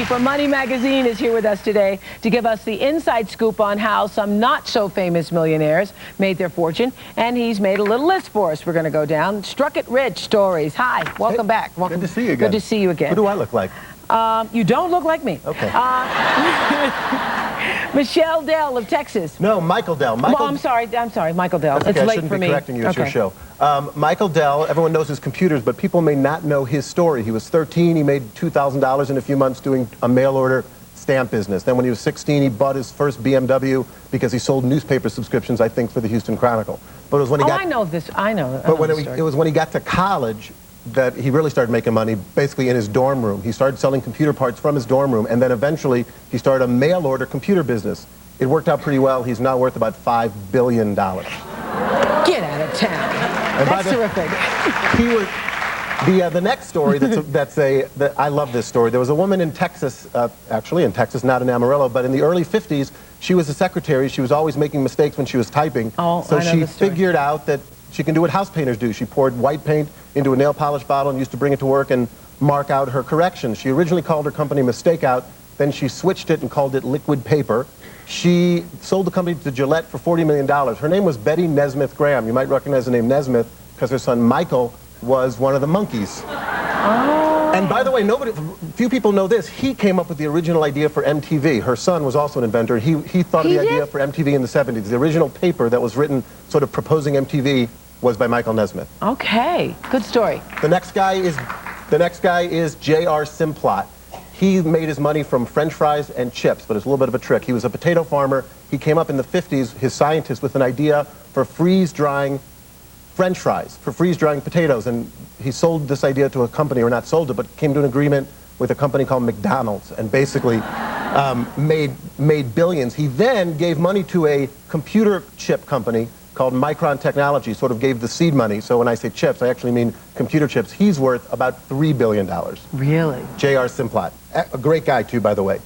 Belsky from Money Magazine is here with us today to give us the inside scoop on how some not-so-famous millionaires made their fortune, and he's made a little list for us. We're going to go down. Struck It Rich stories. Hi, welcome back. Welcome. Good to see you again. Good to see you again. Who do I look like? You don't look like me. Okay. Michelle Dell of Texas. No, Michael Dell. I'm sorry, Michael Dell. That's okay. It's late I shouldn't for be me. correcting you. It's your show. Michael Dell, everyone knows his computers, but people may not know his story. He was 13. He made $2,000 in a few months doing a mail-order stamp business. Then when he was 16, he bought his first BMW because he sold newspaper subscriptions, I think, for the Houston Chronicle. But it was when he got... I know this. I know. But when it was when he got to college that he really started making money, basically in his dorm room. He started selling computer parts from his dorm room, and then eventually he started a mail-order computer business. It worked out pretty well. He's now worth about $5 billion. Get out of town. That's terrific. The next story, I love this story. There was a woman in Texas, actually in Texas, not in Amarillo, but in the early 50s, she was a secretary. She was always making mistakes when she was typing. Oh, so I know she this story. figured out that she can do what house painters do. She poured white paint into a nail polish bottle and used to bring it to work and mark out her corrections. She originally called her company Mistake Out, then she switched it and called it Liquid Paper. She sold the company to Gillette for $40 million. Her name was Betty Nesmith Graham. You might recognize the name Nesmith because her son Michael was one of the monkeys. Oh. And by the way, few people know this. He came up with the original idea for MTV. Her son was also an inventor. He thought of the idea for MTV in the 70s. The original paper that was written sort of proposing MTV was by Michael Nesmith. Okay, good story. The next guy is J.R. Simplot. He made his money from French fries and chips, but it's a little bit of a trick. He was a potato farmer. He came up in the 50s, his scientist, with an idea for freeze-drying French fries, for freeze-drying potatoes, and he sold this idea to a company, or not sold it, but came to an agreement with a company called McDonald's, and basically made billions. He then gave money to a computer chip company called Micron Technology, sort of gave the seed money. So when I say chips, I actually mean computer chips. He's worth about $3 billion. Really? J.R. Simplot. A great guy, too, by the way.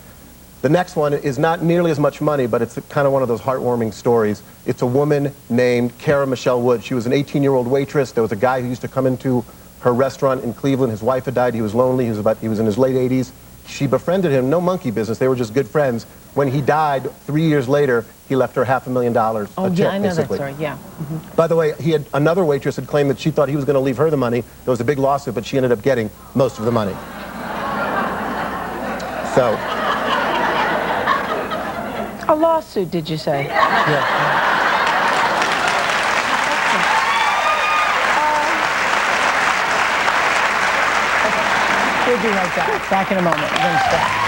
The next one is not nearly as much money, but it's kind of one of those heartwarming stories. It's a woman named Kara Michelle Wood. She was an 18-year-old waitress. There was a guy who used to come into her restaurant in Cleveland. His wife had died. He was lonely. He was in his late 80s. She befriended him. No monkey business. They were just good friends. When he died, 3 years later, he left her $500,000 Oh, a check, yeah, I know basically. that story, yeah. Mm-hmm. By the way, another waitress had claimed that she thought he was going to leave her the money. There was a big lawsuit, but she ended up getting most of the money. So... A lawsuit, did you say? Yeah. We'll be right back. Back in a moment. We're going to stop.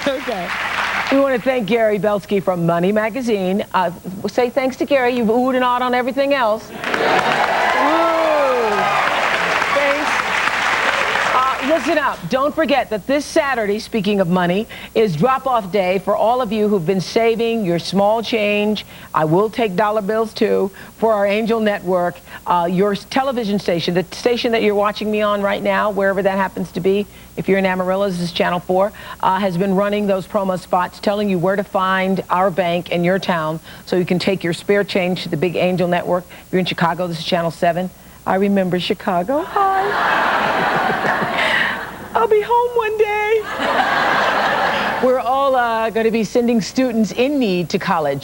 Okay. We want to thank Gary Belsky from Money Magazine. Say thanks to Gary. You've oohed and awed on everything else. Woo. Thanks. Listen up. Don't forget that this Saturday, speaking of money, is drop-off day for all of you who've been saving your small change. I will take dollar bills, too, for our Angel Network. Your television station, the station that you're watching me on right now, wherever that happens to be, if you're in Amarillo, this is Channel 4, has been running those promo spots telling you where to find our bank in your town so you can take your spare change to the big Angel Network. If you're in Chicago, this is Channel 7. I remember Chicago. Hi. I'll be home one day. We're all going to be sending students in need to college.